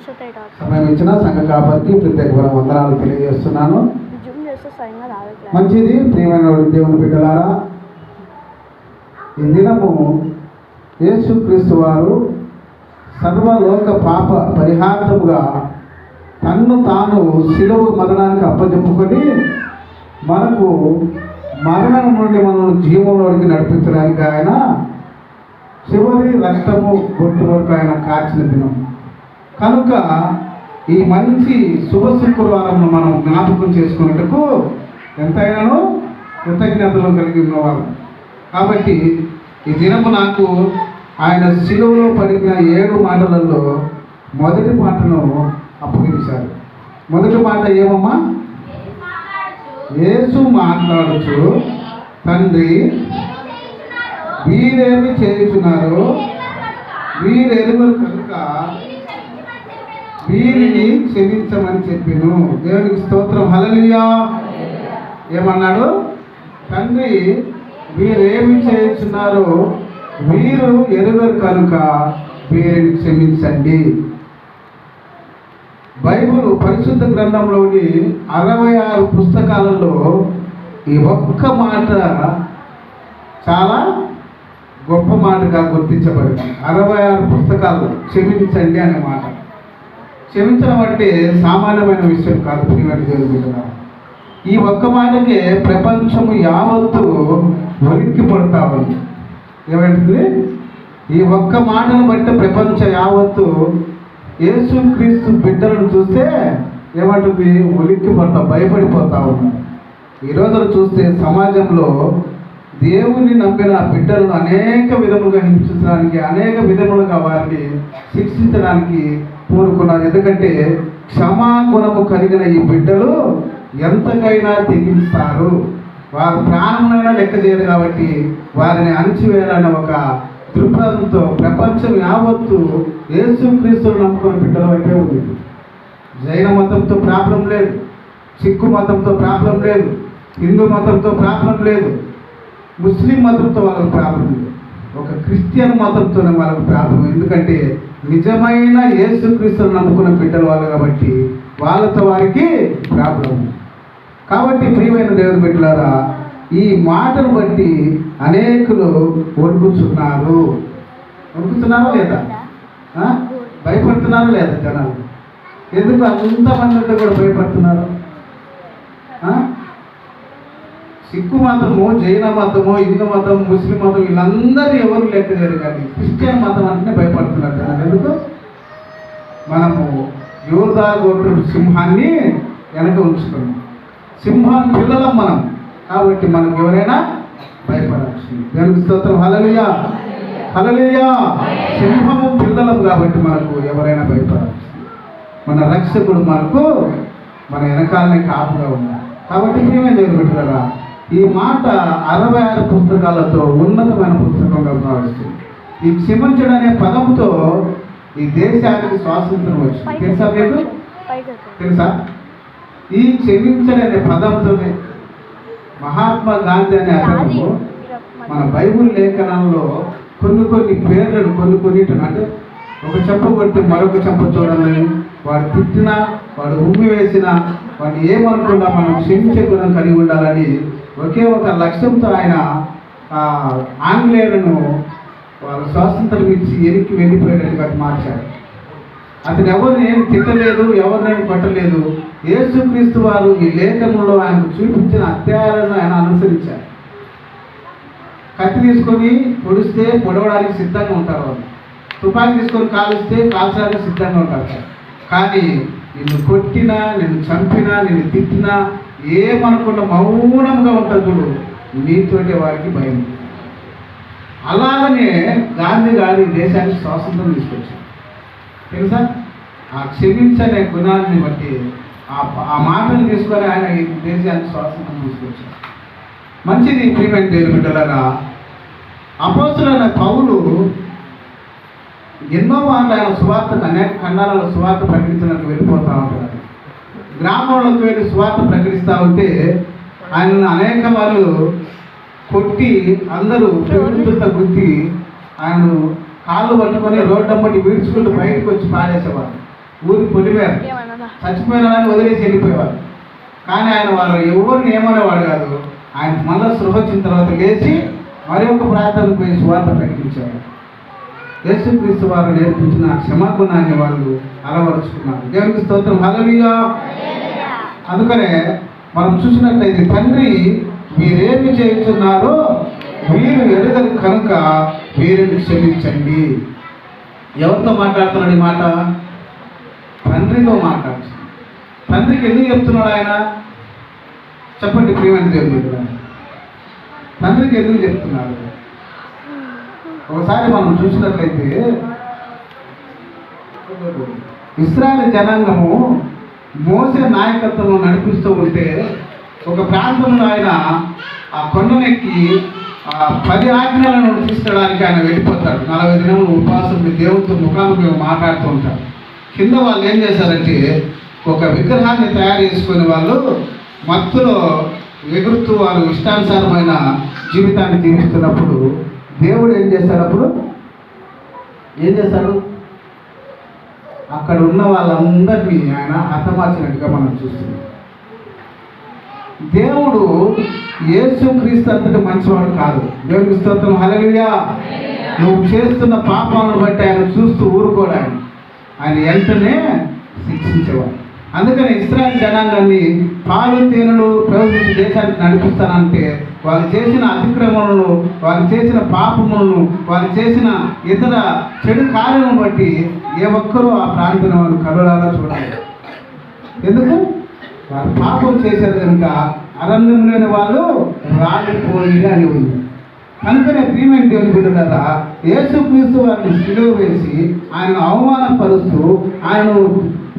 సమయం ఇచ్చిన సంఘ కాపరికి ప్రత్యేకమైన వందనాలు తెలియజేస్తున్నాను. మంచిది ప్రియమైన దేవుని బిడ్డలారా, ఈ దినము యేసుక్రీస్తు వారు సర్వలోక పాప పరిహారముగా తన్ను తాను శిలువ మరణానికి అప్పచెప్పుకొని మనకు మరణం నుండి మనల్ని జీవంలోనికి నడిపించడానికి ఆయన చివరి రక్తము బొట్టు వరకు ఆయన కాచిన దినం కనుక ఈ మంచి శుభ శుక్రవారం మనం జ్ఞాపకం చేసుకున్నట్టుకు ఎంతైనాను కృతజ్ఞతలు కలిగి ఉన్నవారు. కాబట్టి ఈ దినము నాకు ఆయన శిలువలో పడిన 7 మాటలలో మొదటి మాటను అప్పగించారు. మొదటి మాట ఏమమ్మా? యేసు మాట్లాడుచు, తండ్రి వీరేమి చేయుచున్నారో వీరెరుగరు కనుక వీరిని క్షమించమని చెప్పిను. దేవునికి స్తోత్రం, హల్లెలూయా. ఏమన్నాడు? తండ్రి వీరేమి చేయుచున్నారో వీరు ఎరుగరు కనుక వీరిని క్షమించండి. బైబిల్ పరిశుద్ధ గ్రంథంలోని 66 పుస్తకాలలో ఈ ఒక్క మాట చాలా గొప్ప మాటగా గుర్తించబడింది. 66 పుస్తకాలు క్షమించండి అనే మాట. క్షమించడం అంటే సామాన్యమైన విషయం కాదు ప్రియమైన దేవుని బిడ్డలారా. ఈ ఒక్క మాటకే ప్రపంచము యావత్తు ఉలిక్కి పడతా ఉంది. ఏమంటుంది? ఈ ఒక్క మాటను బట్టి ప్రపంచ యావత్తు యేసుక్రీస్తు బిడ్డలను చూస్తే ఏమంటుంది? ఉలిక్కి పడతా, భయపడిపోతా ఉన్నారు. ఈ రోజున చూస్తే సమాజంలో దేవుని నమ్మిన బిడ్డలను అనేక విధములుగా హింసించడానికి, అనేక విధములుగా వారిని శిక్షించడానికి కోరుకున్నారు. ఎందుకంటే క్షమాగుణము కలిగిన ఈ బిడ్డలు ఎంతకైనా తెగిస్తారు, వారు ప్రాణమునైనా లెక్క చేయరు. కాబట్టి వారిని అణిచివేయాలనే ఒక దృక్పథంతో ప్రపంచం యావత్తు యేసుక్రీస్తును నమ్ముకున్న బిడ్డల వైపే ఉంది. జైన మతంతో ప్రాబ్లం లేదు, సిక్కు మతంతో ప్రాబ్లం లేదు, హిందూ మతంతో ప్రాబ్లం లేదు, ముస్లిం మతంతో వాళ్ళకి ప్రాబ్లం లేదు, ఒక క్రిస్టియన్ మతంతోనే వాళ్ళకి ప్రాబ్లం. ఎందుకంటే నిజమైన యేసుక్రీస్తును నమ్ముకున్న బిడ్డలు వాళ్ళు కాబట్టి వాళ్ళతో వారికి ప్రాబ్లం. కాబట్టి ప్రియమైన దేవుని బిడ్డలారా, ఈ మాటను బట్టి అనేకులు వణుకుతున్నారా లేదా? భయపడుతున్నారా లేదా జనాలు? ఎందుకు అంతమంది ఉంటే కూడా భయపడుతున్నారు? సిక్కు మతము, జైన మతము, హిందూ మతం, ముస్లిం మతం వీళ్ళందరూ ఎవరు లెక్క చేయరు. కానీ క్రిస్టియన్ మతం అంటేనే భయపడుతున్నారు జనాలు. ఎందుకు? మనము యోధా గోత్రపు సింహాన్ని వెనక ఉంచుకున్నాం. సింహాన్ని పిల్లలం మనం, కాబట్టి మనకు ఎవరైనా భయపడాల్సింది. దేవునికి స్తోత్రం, హల్లెలూయా, హల్లెలూయా. సింహము పిల్లలం కాబట్టి మనకు ఎవరైనా భయపడాల్సింది. మన రక్షకుడు మనకు మన వెనకాలనే కాపుగా ఉన్నారు. కాబట్టి ప్రియమైన దేవుని బిడ్డలారా, ఈ మాట 66 పుస్తకాలతో ఉన్నతమైన పుస్తకంగా భావిస్తుంది. ఈ క్షమించడం అనే పదంతో ఈ దేశానికి స్వాతంత్రం వచ్చింది. తెలుసా మీకు? తెలుసా? ఈ క్షమించడం అనే పదంతోనే మహాత్మా గాంధీ అనే అతను మన బైబిల్ లేఖనంలో కొన్ని పేర్లను కొన్నిటిని, అంటే ఒక చెంప కొట్టి మరొక చెంప చూడాలని, వాడు తిట్టినా, వాడు ఉమ్మి వేసినా, వాడిని ఏమనుకున్నా మనం క్షమించే గుణం కలిగి ఉండాలని ఒకే ఒక లక్ష్యంతో ఆయన ఆంగ్లేయులను వాళ్ళు స్వాతంత్రం ఇచ్చి ఎనికి వెళ్ళిపోయేటట్టుగా మార్చారు. అతను ఎవరిని ఏం తిట్టలేదు, ఎవరినేమి కొట్టలేదు. యేసుక్రీస్తు వారు ఈ లేఖనంలో ఆయనకు చూపించిన అత్యాలను ఆయన అనుసరించారు. కత్తి తీసుకొని పొడిస్తే పొడవడానికి సిద్ధంగా ఉంటారు వాళ్ళు. తుపాకీ తీసుకొని కాలుస్తే కాల్చడానికి సిద్ధంగా ఉంటారు. కానీ నిన్ను కొట్టినా, నిన్ను చంపినా, నిన్ను తిట్టినా ఏమనుకున్నా మౌనంగా ఉంటారు చూడు, నీతోటే వారికి భయం. అలాగనే గాంధీ గారు ఈ దేశానికి స్వాతంత్రం తీసుకొచ్చారు. తెలుసా? ఆ క్షమించనే గుణాన్ని బట్టి ఆ మాటలు తీసుకొని ఆయన ఈ దేశానికి స్వాతంత్రం తీసుకొచ్చారు. మంచిది ప్రియమైన దేవుని బిడ్డలారా, అపోస్తలుడైన పౌలు ఎన్నో మార్లు ఆయన సువార్తను అనేక ఖండాలలో సువార్త ప్రకటించడానికి వెళ్ళిపోతూ ఉంటారు. గ్రామంలోకి వెళ్ళి సువార్త ప్రకటిస్తూ ఉంటే ఆయనను అనేక మార్లు కొట్టి అందరూ పెరుగుతున్న గుర్తి ఆయన కాళ్ళు పట్టుకొని రోడ్డు అమ్మటి వీడ్చుకుంటూ బయటకు వచ్చి పాడేసేవారు. ఊరి పొలిమేర చచ్చిపోయిన వాళ్ళని వదిలేసి వెళ్ళిపోయేవారు. కానీ ఆయన వారు ఎవరిని ఏమనేవాడు కాదు. ఆయన మళ్ళా సృహ వచ్చిన తర్వాత లేచి మరి ఒక ప్రాంతానికి పోయి సువార్త ప్రకటించారు. యేసుక్రీస్తు వారు నేర్పించిన క్షమాగుణాన్ని వాళ్ళు అలవరుచుకున్నారు. దేవునికి స్తోత్రం, హల్లెలూయా. అందుకనే మనం చూసినట్లయితే తండ్రి మీరేమి చేస్తున్నారో మీరు ఎరుగని కనుక వీరిని క్షమించండి. ఎవరితో మాట్లాడుతున్నాడు ఈ మాట? తండ్రితో మాట్లాడుతున్నాడు. తండ్రికి ఎందుకు చెప్తున్నాడు ఆయన? చెప్పండి ప్రియమైన దేవుని బిడ్డలారా, తండ్రికి ఎందుకు చెప్తున్నాడు? ఒకసారి మనం చూసినట్లయితే ఇశ్రాయేలు జనాంగము మోసే నాయకత్వంలో నడిపిస్తూ ఉంటే ఒక ప్రాంతంలో ఆయన ఆ కొండనెక్కి 10 ఆజ్ఞలను తీసుకెళ్ళడానికి ఆయన వెళ్ళిపోతాడు. 40 దినములు ఉపవాసం దేవుడితో ముఖాముఖి మాట్లాడుతూ ఉంటారు. కింద వాళ్ళు ఏం చేశారంటే ఒక విగ్రహాన్ని తయారు చేసుకుని వాళ్ళు మత్తులో ఎగురుతూ వాళ్ళు ఇష్టానుసారమైన జీవితాన్ని జీవిస్తున్నప్పుడు దేవుడు ఏం చేశాడు? అప్పుడు ఏం చేశాడు? అక్కడ ఉన్న వాళ్ళందరినీ ఆయన హతమార్చినట్టుగా మనం చూస్తున్నాం. దేవుడు యేసుక్రీస్తు అంతటి మంచివాడు కాదు. దేవునికి స్తోత్రం, హల్లెలూయా. నువ్వు చేస్తున్న పాపాలను బట్టి ఆయన చూస్తూ ఊరుకోడు. ఆయన వెంటనే శిక్షించేవాడు. అందుకని ఇశ్రాయేలు జనాంగాన్ని పాలు తేనెలు ప్రవేశించి దేశానికి నడిపిస్తానంటే వాళ్ళు చేసిన అతిక్రమణను, వాళ్ళు చేసిన పాపములను, వాళ్ళు చేసిన ఇతర చెడు కార్యలను బట్టి ఏ ఒక్కరూ ఆ ప్రాంతం వాళ్ళు కరులారా చూడాలి. ఎందుకు? వాళ్ళు పాపం చేశారు కనుక అరణ్యంలోని వాళ్ళు రాలిపోయి అని ఉంది. కనుకనే ప్రియమైన దేవుని బిడ్డలారా, యేసుక్రీస్తు వారిని సిలువ వేసి ఆయన అవమానపరుస్తూ, ఆయన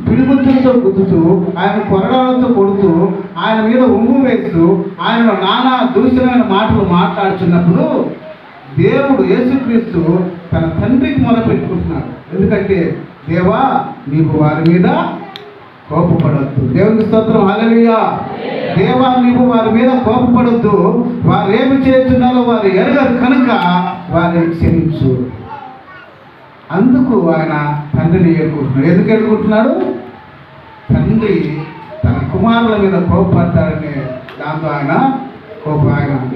పిడిగుద్దులతో గుద్దుతూ, ఆయన కొరడాలతో కొడుతూ, ఆయన మీద ఉమ్ము వేస్తూ, ఆయన నానా దూషణమైన మాటలు మాట్లాడుతున్నప్పుడు దేవుడు యేసుక్రీస్తు తన తండ్రికి మొదలుపెట్టుకుంటున్నాడు. ఎందుకంటే దేవా నీవు వారి మీద కోపపడద్దు. దేవునికి స్తోత్రం, హల్లెలూయా. దేవా నీవు వారి మీద కోపపడద్దు, వారు ఏమి చేస్తున్నారో వారు ఎరగరు కనుక వారిని క్షమించు. అందుకు ఆయన తండ్రిని ఏడుకుంటున్నాడు. ఎందుకు ఏడుకుంటున్నాడు? తండ్రి తన కుమారుల మీద కోపపడతాడని దాంతో ఆయన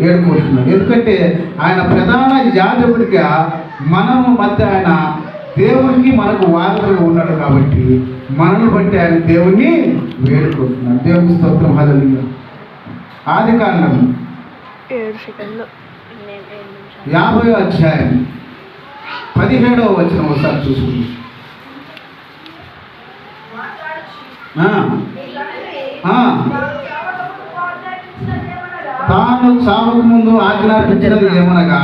ఏడుకుంటున్నాడు. ఎందుకంటే ఆయన ప్రధాన యాజకుడిగా మనము మధ్య ఆయన దేవునికి మనకు వారసుగా ఉన్నాడు కాబట్టి మనల్ని బట్టి ఆయన దేవుని వేడుకుంటున్నాడు. దేవుని స్తోత్రం, హల్లెలూయా. ఆదికాండం 50వ అధ్యాయం 17వ వచనం ఒకసారి చూసుకుంది. తాను చావకు ముందు ఆజ్ఞాపించినది ఏమనగా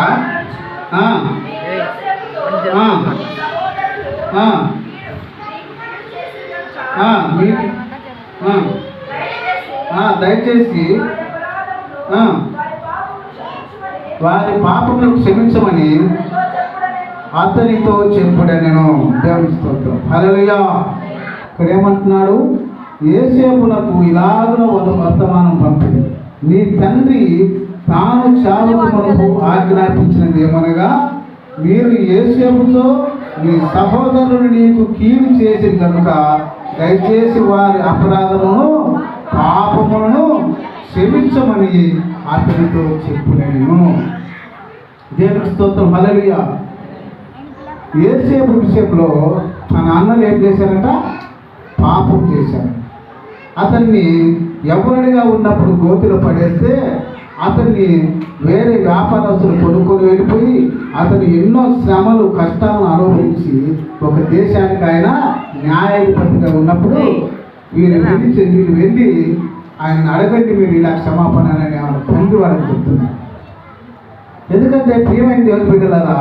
దయచేసి వారి పాపములను క్షమించమని అతనితో చెప్పుడే నేను. దేవుని స్తోత్రం, హల్లెలూయా. ఇక్కడ ఏమంటున్నాడు? యేసేపునకు ఇలాగున వర్తమానం పంపింది, నీ తండ్రి తాను చావుకు మనకు ఆజ్ఞాపించినది ఏమనగా, మీరు యేసేపుతో నీ సహోదరుని నీకు కీడు చేసి కనుక దయచేసి వారి అపరాధమును పాపములను క్షమించమని అతనితో చెప్పునేను. దేవుని స్తోత్రం, హల్లెలూయా. యేసేపు విషయంలో తన అన్నలు ఏం చేశారంట? పాపం చేశారు. అతన్ని యవ్వనుడిగా ఉన్నప్పుడు గోతిలో పడేస్తే అతన్ని వేరే వ్యాపారస్తులు కొనుక్కొని వెళ్ళిపోయి అతను ఎన్నో శ్రమలు కష్టాలను అనుభవించి ఒక దేశానికి ఆయన న్యాయాధిపతిగా ఉన్నప్పుడు వీరు వెళ్ళి ఆయన అడగండి, మీరు ఇలా క్షమాపణ అని ఆయన తండ్రి వాళ్ళని చెప్తున్నారు. ఎందుకంటే ప్రియమైన దేవుని బిడ్డలారా,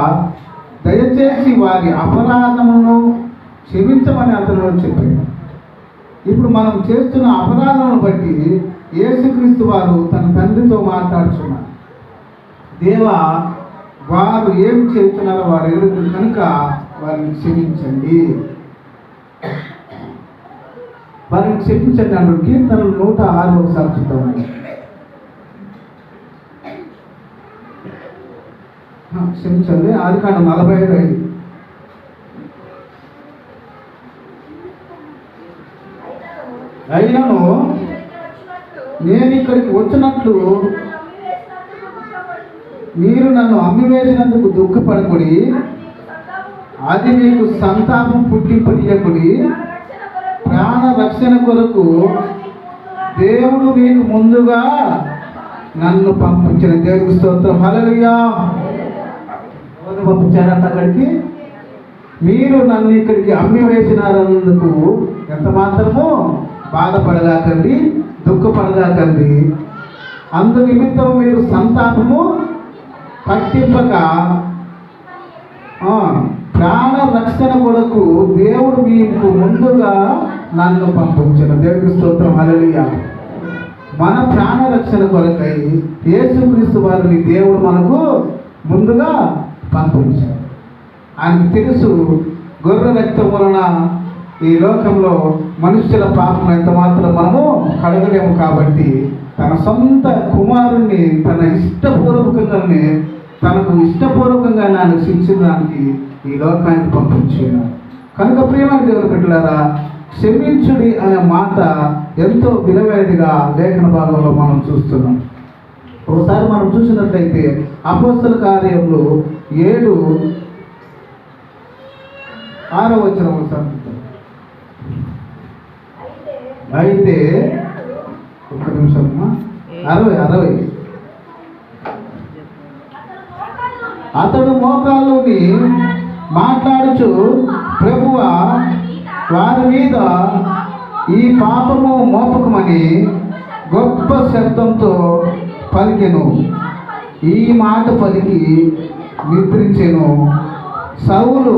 దయచేసి వారి అపరాధములను క్షమించమని అతను చెప్పాడు. ఇప్పుడు మనం చేస్తున్న అపరాధములను బట్టి యేసుక్రీస్తు వారు తన తండ్రితో మాట్లాడుతున్నారు. దేవా, వారు ఏం చేస్తున్నారో వారు ఎదురు కనుక వారిని క్షమించండి, వారిని క్షమించండి అన్నాడు. కీర్తనలు 106 ఒకసారి చూద్దామండి. క్షమించండి. ఆదికాండం 45:5. అయినను నేను ఇక్కడికి వచ్చినట్లు మీరు నన్ను అమ్మివేసినందుకు దుఃఖపడకుడి, అది మీకు సంతాపం పుట్టింపనీయకుడి. ప్రాణ రక్షణ కొరకు దేవుడు మీకు ముందుగా నన్ను పంపించిన దేవుడికి స్తోత్రం. హల్లెలూయా. ఎవరు పంపించారంట అక్కడికి? మీరు నన్ను ఇక్కడికి అమ్మివేసినందుకు ఎంత మాత్రము బాధపడగాకండి, దుఃఖపడగాకండి. అందు నిమిత్తం మీరు సంతాపము పట్టింపక ప్రాణ రక్షణ కొరకు దేవుడు మీకు ముందుగా నన్ను పంపించిన దేవుడికి స్తోత్రం. హల్లెలూయా. మన ప్రాణ రక్షణ కొరకై యేసుక్రీస్తు వారిని దేవుడు మనకు ముందుగా పంపించాడు. ఆయనకు తెలుసు గొర్రె రక్తం వలన ఈ లోకంలో మనుష్యుల పాపం ఎంత మాత్రం మనము కడగలేము. కాబట్టి తన సొంత కుమారుణ్ణి తనకు ఇష్టపూర్వకంగా నన్ను శిక్షించడానికి ఈ లోకానికి పంపించాను. కనుక ప్రియమైన దేవుని బిడ్డలారా, క్షమించుడి అనే మాట ఎంతో విలువైనదిగా లేఖన భాగంలో మనం చూస్తున్నాం. ఒకసారి మనం చూసినట్లయితే అపోస్తల కార్యములు 7:6 అయితే ఒక్క నిమిషం 60 అతడు మోకాళ్ళుని మాట్లాడుచు, ప్రభువా, వారి మీద ఈ పాపము మోపకమని గొప్ప శబ్దంతో పలికెను. ఈ మాట పలికి నిద్రించెను. సౌలు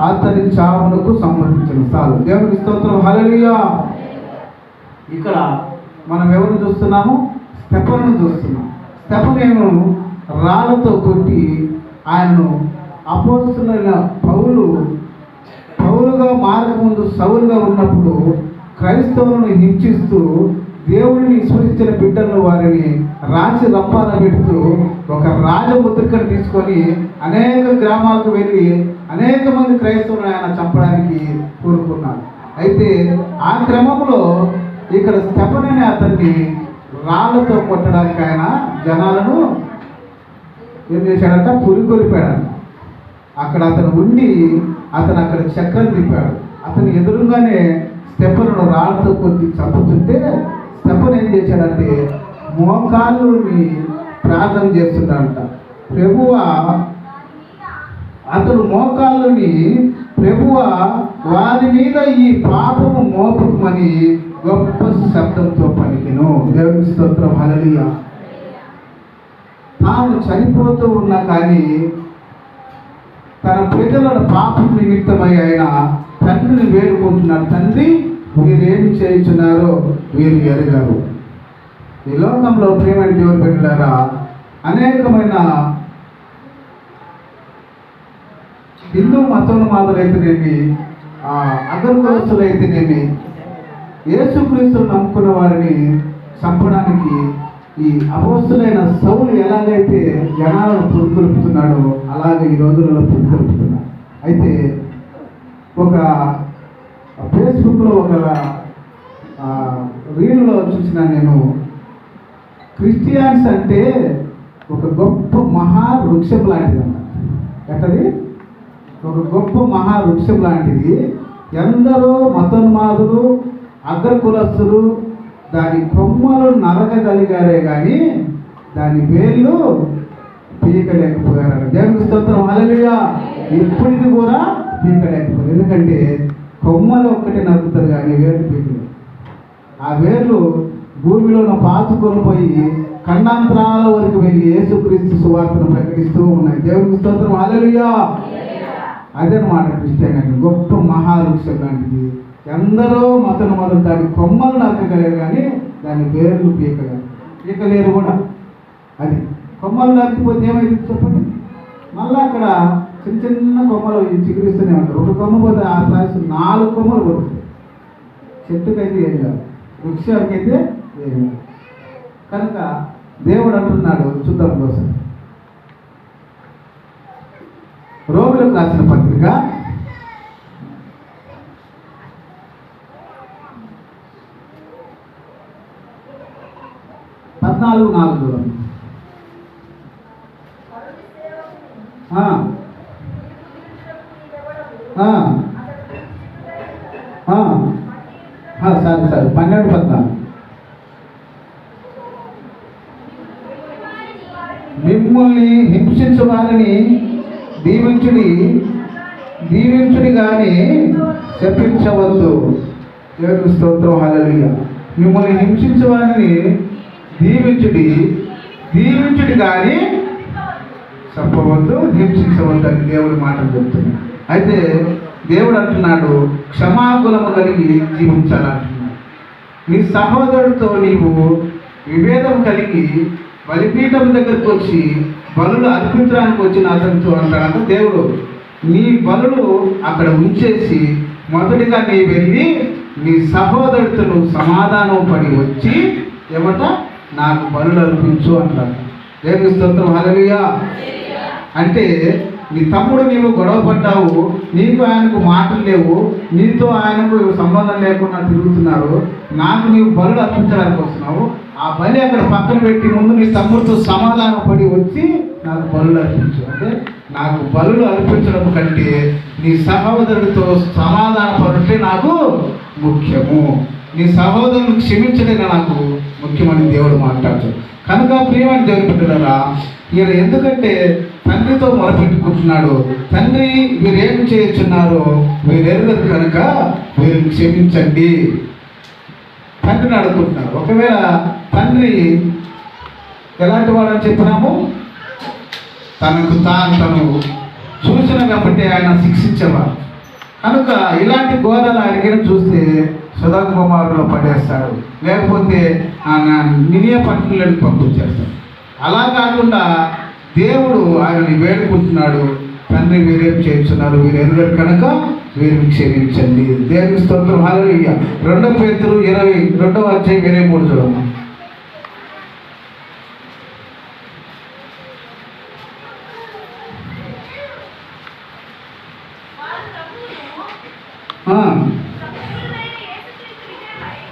అతని చావునకు సంబంధించిన చాలు. దేవునికి స్తోత్రం. హల్లెలూయా. ఇక్కడ మనం ఎవరిని చూస్తున్నాము? స్టెఫనును చూస్తున్నాం. స్టెఫను రాళ్లతో కొట్టి ఆయనను అపోస్తలుడైన పౌలుగా మారకముందు సౌలుగా ఉన్నప్పుడు క్రైస్తవులను హింసిస్తూ దేవుడిని విశ్వసించిన బిడ్డలను వారిని రాచి రంపాన పెడుతూ ఒక రాజముద్రికను తీసుకొని అనేక గ్రామాలకు వెళ్ళి అనేక మంది క్రైస్తవులను ఆయన చంపడానికి కోరుకున్నాడు. అయితే ఆ క్రమంలో ఇక్కడ స్టెఫను అనే అతన్ని రాళ్లతో కొట్టడానికి ఆయన జనాలను ఏం చేశాడంట? పురికొలిపాడు. అక్కడ అతను ఉండి అక్కడ చక్రం తిప్పాడు. అతను ఎదురుగానే స్టెఫనును రాళ్లతో కొట్టి చంపుతుంటే స్టెఫను ఏం చేశాడంటే మోకాళ్ళుని ప్రార్థన చేస్తున్నాడంట. ప్రభువా, అతడు మోకాళ్ళుని, ప్రభువా, వారి మీద ఈ పాపము మోపకమని గొప్ప శబ్దంతో పలికెను. దేవుని స్తోత్రం. హల్లెలూయా. తాను చనిపోతూ ఉన్నా కానీ తన ప్రజల పాపం నిమిత్తమై ఆయన తండ్రిని వేడుకుంటున్నాడు. తండ్రి, వీరేమి చేయుచున్నారో వీరు ఎరగరు. ఈ లోకంలో ప్రియమైన దేవుని బిడ్డలారా, అనేకమైన హిందూ మతోన్మాదులైతేనేమి, అగ్రకులస్తులైతేనేమి, యేసుక్రీస్తును నమ్ముకున్న వారిని చంపడానికి ఈ అపోస్తలుడైన సౌలు ఎలాగైతే జనాలను పురుకొల్పుతున్నాడో అలాగే ఈ రోజులలో పురుకొల్పుతున్నాడు. అయితే ఒక ఫేస్బుక్లో ఒక రీల్లో చూసిన నేను, క్రిస్టియన్స్ అంటే ఒక గొప్ప మహావృక్షం లాంటిది అన్నమాట. ఎక్కడి ఒక గొప్ప మహావృక్షం లాంటిది. ఎందరో మతోన్మాదులు, అగ్రకులస్తులు దాని కొమ్మలు నరకగలిగారే కానీ దాని వేళ్ళు పీకలేకపోయారు. దేవుని స్తోత్రం. హల్లెలూయా. ఇప్పటిది కూడా పీకలేకపోయారు. ఎందుకంటే కొమ్మలు ఒక్కటే నరుకుతారు కానీ వేళ్ళు పీకలేదు. ఆ వేళ్ళు భూమిలోన పాతుకొని పోయి ఖండాంతరాల వరకు వెళ్ళి యేసుక్రీస్తు సువార్తను ప్రకటిస్తూ ఉన్నాయి. దేవుని స్తోత్రం. హల్లెలూయా. అదనమాట క్రిస్టియన్ అంటే గొప్ప మహావృక్షం లాంటిది. ఎందరో మొదలు దాని కొమ్మలు నరకగలేరు కానీ దాని వేర్లు పీకలేరు కూడా. అది కొమ్మలు నరికిపోతే ఏమైంది చెప్పండి? మళ్ళీ అక్కడ చిన్న చిన్న కొమ్మలు చిగురిస్తూనే ఉంటారు. ఒక కొమ్మ పోతే ఆ ప్లాస్ 4 కొమ్మలు పోతుంది. చెట్టుకైతే ఏం కాదు, వృక్షానికైతే ఏం కాదు. కనుక దేవుడు అంటున్నాడు, చూద్దాం కోసం, రోగులకు రాసిన పత్రిక 14:4 చూడండి. సరే 12:14. మిమ్మల్ని హింసించు వారిని దీవించుడి కానీ శపించవద్దు. దేవుని స్తోత్రం, హల్లెలూయా. మిమ్మల్ని హింసించు వారిని దీవించుడి కానీ చెప్పవద్దు, హింసించవద్దు అని దేవుడి మాటలు చెప్తున్నాడు. అయితే దేవుడు అంటున్నాడు, క్షమాగుణము కలిగి జీవించాలంటున్నాడు. నీ సహోదరుడితో నీవు విభేదం కలిగి బలిపీఠం దగ్గరకు వచ్చి బలులు అర్పించడానికి వచ్చిన అతనితో అంటాడంటే దేవుడు, నీ బలులు అక్కడ ఉంచేసి మొదటిగా నీ వెళ్ళి నీ సహోదరుడితో నువ్వు సమాధానం పడి వచ్చి ఏమంట నాకు బలులు అర్పించు అంటాడు. దేవుని స్తోత్రం, హల్లెలూయా. అంటే నీ తమ్ముడు నీవు గొడవ పడ్డావు, నీకు ఆయనకు మాటలు లేవు, నీతో ఆయనకు సంబంధం లేకుండా తిరుగుతున్నారు, నాకు నీవు బలులు అర్పించడానికి వస్తున్నావు. ఆ బలి అక్కడ పక్కన పెట్టి ముందు నీ తమ్ముడితో సమాధానం పడి వచ్చి నాకు బలులు అర్పించు. అంటే నాకు బలులు అర్పించడం కంటే నీ సహోదరుడితో సమాధాన పడుంటే నాకు ముఖ్యము, నీ సహోదరుని క్షమించడమే నాకు ముఖ్యమని దేవుడు మాట్లాడుతాడు. కనుక ప్రియమైన దేవుని బిడ్డలారా, ఈయన ఎందుకంటే తండ్రితో మొరపెట్టుకుంటున్నాడు, తండ్రి వీరేం చేస్తున్నారో వీరెరుగరు కనుక వీరిని క్షమించండి తండ్రిని అడుగుతున్నాడు. ఒకవేళ తండ్రి ఎలాంటి వాడని చెప్పినాము, తను చూసిన కాబట్టి ఆయన శిక్షించేవాడు. కనుక ఇలాంటి ఘోరాలు ఆయనకి చూస్తే సుధా కుమారులో పడేస్తాడు, లేకపోతే నినియ పట్టణంలోకి పంపించేస్తాడు. అలా కాకుండా దేవుడు ఆయనని వేడుకుంటున్నాడు, తండ్రి వీరేం చేస్తున్నారు వీరెరుగరు కనుక వీరిని క్షమించండి. దేవుని స్తోత్రం, హల్లెలూయా. 2 పేతురు 22:23 చూడమ్మా.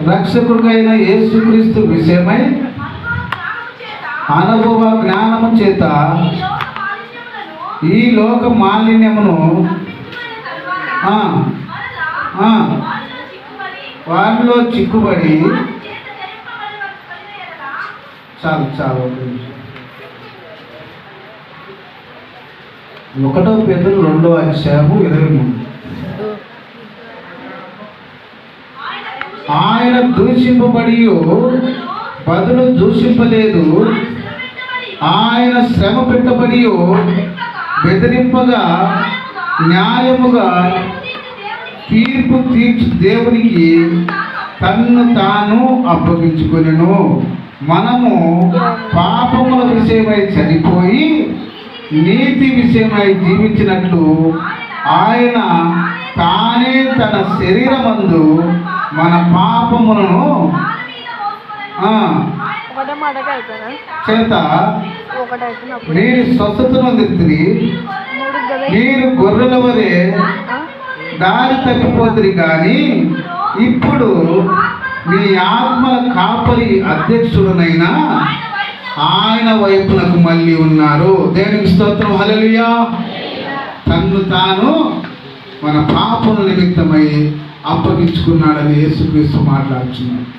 రక్షకుడికైన యేసుక్రీస్తు విషయమై అనుభవ జ్ఞానము చేత ఈ లోక మాలిన్యమును వారిలో చిక్కుబడి చాలు 1 పేతురు 2:23 ఆయన దూషింపబడి బదులు దూషింపలేదు, ఆయన శ్రమ పెట్టబడి బెదిరింపగా న్యాయముగా తీర్పు తీర్చు దేవునికి తన్ను తాను అప్పగించుకొనెను. మనము పాపముల విషయమై చనిపోయి నీతి విషయమై జీవించినట్లు ఆయన తానే తన శరీరమందు మన పాపములను చేత మీరు స్వస్థతను అందిస్తుంది. మీరు గొర్రెల వలె దారి తప్పిపోతుంది, కానీ ఇప్పుడు మీ ఆత్మల కాపరి అధ్యక్షుడునైనా ఆయన వైపునకు మళ్ళీ ఉన్నారు. దేవునికి స్తోత్రం, హల్లెలూయా. తన్ను తాను మన పాపముల నిమిత్తమై అప్పగించుకున్నాడని యేసుక్రీస్తు మాట్లాడుతున్నాడు.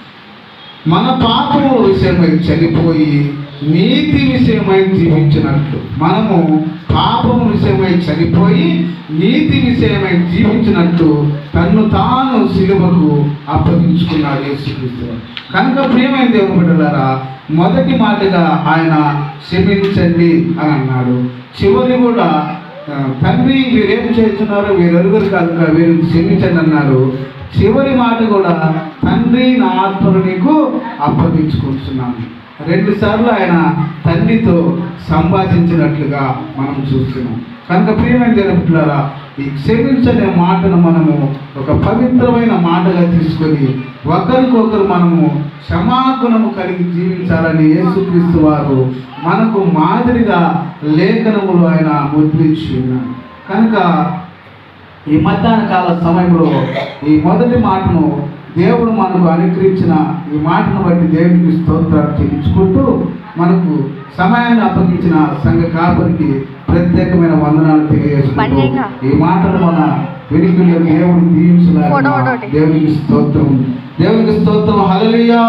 మన పాపముల విషయమై చనిపోయి నీతి విషయమై జీవించినట్లు, మనము పాపము విషయమై చనిపోయి నీతి విషయమై జీవించినట్లు తన్ను తాను సిలువకు అప్పగించుకున్నాడు యేసుక్రీస్తు. కనుక ప్రియమైన దేవుని బిడ్డలారా, మొదటి మాటగా ఆయన క్షమించండి అని అన్నాడు. చివరి కూడా తండ్రి వీరేం చేస్తున్నారో వీరెరుగరు కనుక వీరిని క్షమించండి అన్నారు. చివరి మాట కూడా తండ్రి నా ఆత్మను నీకు అప్పగించుకుంటున్నాను. 2 సార్లు ఆయన తండ్రితో సంభాషించినట్లుగా మనం చూస్తున్నాం. కనుక ప్రియమైన దేవులారా, ఈ క్షమించనే మాటను మనము ఒక పవిత్రమైన మాటగా తీసుకొని ఒకరికొకరు మనము క్షమాగుణము కలిగి జీవించాలని యేసుక్రీస్తు వారు మనకు మాదిరిగా లేఖనములు ఆయన ముద్రించి ఉన్నారు. కనుక ఈ మధ్యాహ్న కాల సమయంలో ఈ మొదటి మాటను దేవుడు మనకు అనుగ్రహించిన ఈ మాటను బట్టి దేవునికి స్తోత్రాలు చెల్లించుకుంటూ మనకు సమయాన్ని అప్పగించిన సంఘ కాపరికి ప్రత్యేకమైన వందనాలు తెలియజేసుకుంటూ ఈ మాటలు మన వెనుకల్లో దేవుడు దీవించలాగా దేవునికి స్తోత్రం హల్లెలూయా.